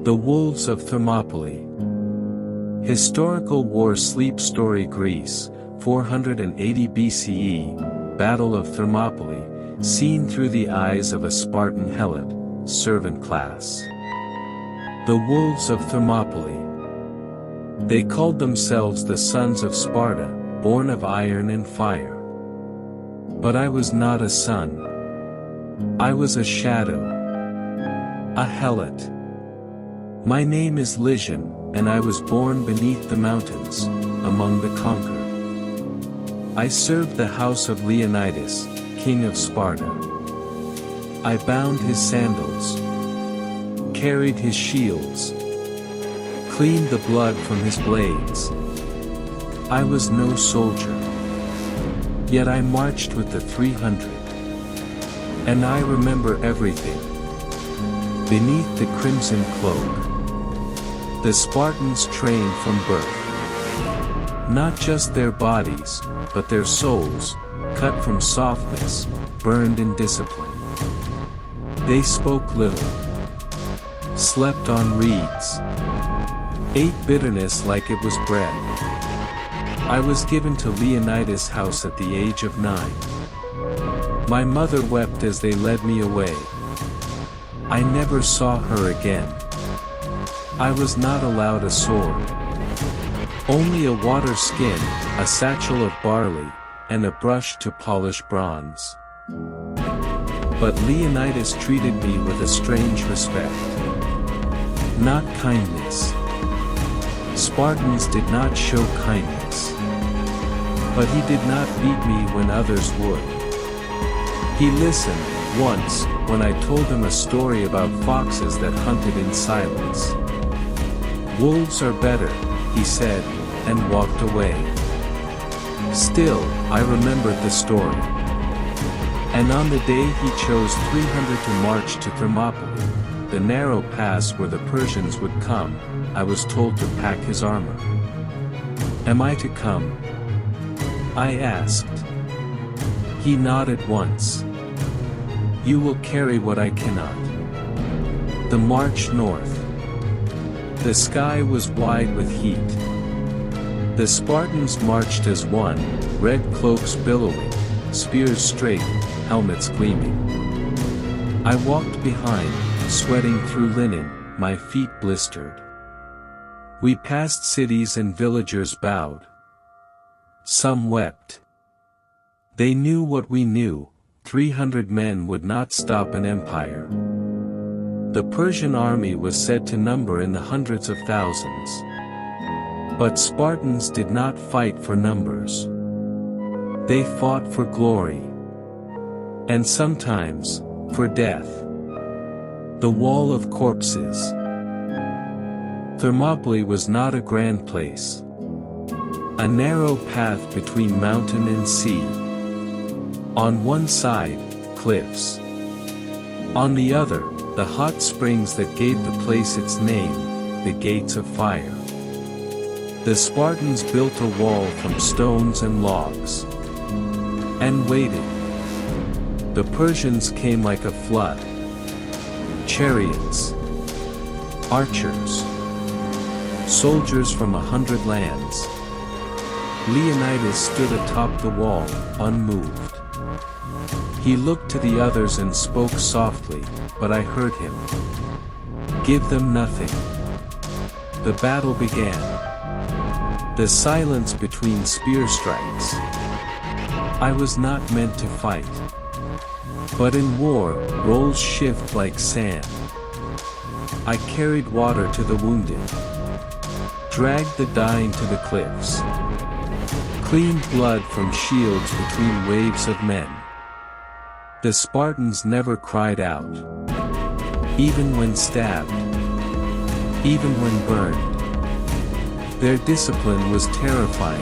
The Wolves of Thermopylae. Historical war sleep story Greece, 480 BCE, Battle of Thermopylae, seen through the eyes of a Spartan helot, servant class. The Wolves of Thermopylae. They called themselves the sons of Sparta, born of iron and fire. But I was not a son. I was a shadow. A helot. My name is Lysian, and I was born beneath the mountains, among the conquered. I served the house of Leonidas, king of Sparta. I bound his sandals, carried his shields, cleaned the blood from his blades. I was no soldier, yet I marched with the 300. And I remember everything. Beneath the crimson cloak, the Spartans trained from birth. Not just their bodies, but their souls, cut from softness, burned in discipline. They spoke little, slept on reeds, ate bitterness like it was bread. I was given to Leonidas' house at the age of 9. My mother wept as they led me away. I never saw her again. I was not allowed a sword. Only a water skin, a satchel of barley, and a brush to polish bronze. But Leonidas treated me with a strange respect. Not kindness. Spartans did not show kindness. But he did not beat me when others would. He listened, once, when I told him a story about foxes that hunted in silence. Wolves are better, he said, and walked away. Still, I remembered the story. And on the day he chose 300 to march to Thermopylae, the narrow pass where the Persians would come, I was told to pack his armor. Am I to come? I asked. He nodded once. You will carry what I cannot. The march north. The sky was wide with heat. The Spartans marched as one, red cloaks billowing, spears straight, helmets gleaming. I walked behind, sweating through linen, my feet blistered. We passed cities and villagers bowed. Some wept. They knew what we knew, 300 men would not stop an empire. The Persian army was said to number in the hundreds of thousands. But Spartans did not fight for numbers. They fought for glory. And sometimes, for death. The Wall of Corpses. Thermopylae was not a grand place. A narrow path between mountain and sea. On one side, cliffs. On the other, the hot springs that gave the place its name, the Gates of Fire. The Spartans built a wall from stones and logs. And waited. The Persians came like a flood. Chariots. Archers. Soldiers from 100 lands. Leonidas stood atop the wall, unmoved. He looked to the others and spoke softly, but I heard him. Give them nothing. The battle began. The silence between spear strikes. I was not meant to fight. But in war, roles shift like sand. I carried water to the wounded. Dragged the dying to the cliffs. Cleaned blood from shields between waves of men. The Spartans never cried out. Even when stabbed. Even when burned. Their discipline was terrifying.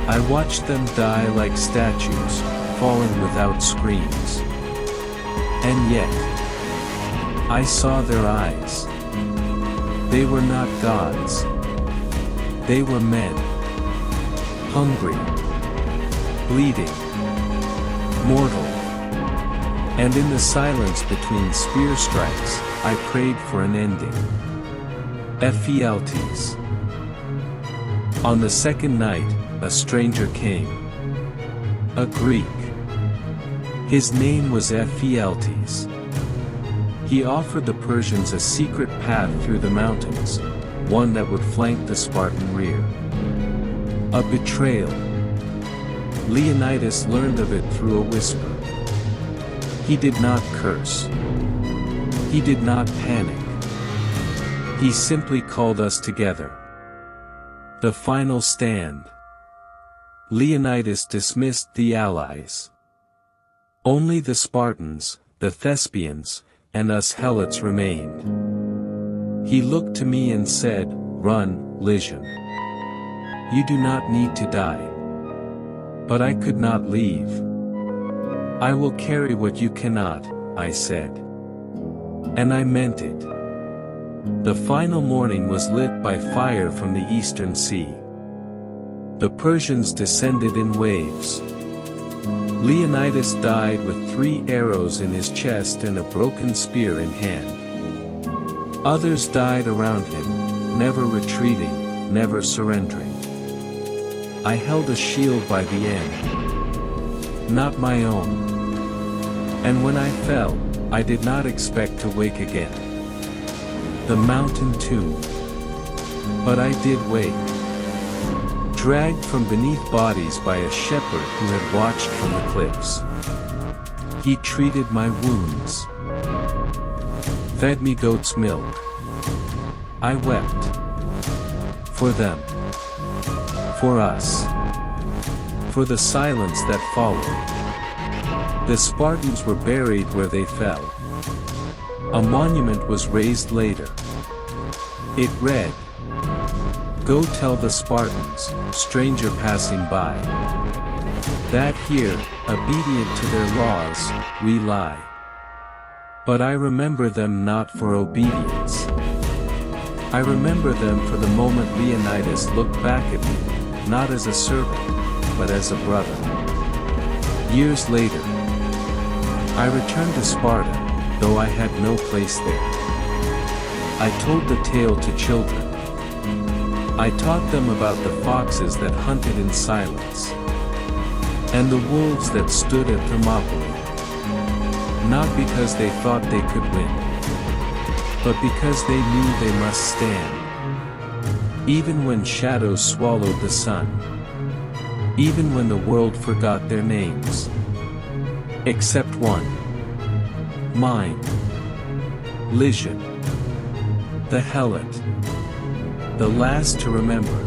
I watched them die like statues, falling without screams. And yet, I saw their eyes. They were not gods. They were men. Hungry. Bleeding. Mortal. And in the silence between spear strikes, I prayed for an ending. Ephialtes. On the second night, a stranger came. A Greek. His name was Ephialtes. He offered the Persians a secret path through the mountains, one that would flank the Spartan rear. A betrayal. Leonidas learned of it through a whisper. He did not curse. He did not panic. He simply called us together. The final stand. Leonidas dismissed the allies. Only the Spartans, the Thespians, and us Helots remained. He looked to me and said, "Run, Lysian. You do not need to die." But I could not leave. "I will carry what you cannot," I said. And I meant it. The final morning was lit by fire from the eastern sea. The Persians descended in waves. Leonidas died with 3 arrows in his chest and a broken spear in hand. Others died around him, never retreating, never surrendering. I held a shield by the end. Not my own. And when I fell, I did not expect to wake again. The mountain too. But I did wake. Dragged from beneath bodies by a shepherd who had watched from the cliffs. He treated my wounds. Fed me goat's milk. I wept. For them. For us. For the silence that followed. The Spartans were buried where they fell. A monument was raised later. It read, "Go tell the Spartans, stranger passing by, that here, obedient to their laws, we lie." But I remember them not for obedience. I remember them for the moment Leonidas looked back at me, not as a servant, but as a brother. Years later, I returned to Sparta, though I had no place there. I told the tale to children. I taught them about the foxes that hunted in silence, and the wolves that stood at Thermopylae. Not because they thought they could win, but because they knew they must stand. Even when shadows swallowed the sun. Even when the world forgot their names. Except one. Mine. Lysian. The Helot. The last to remember.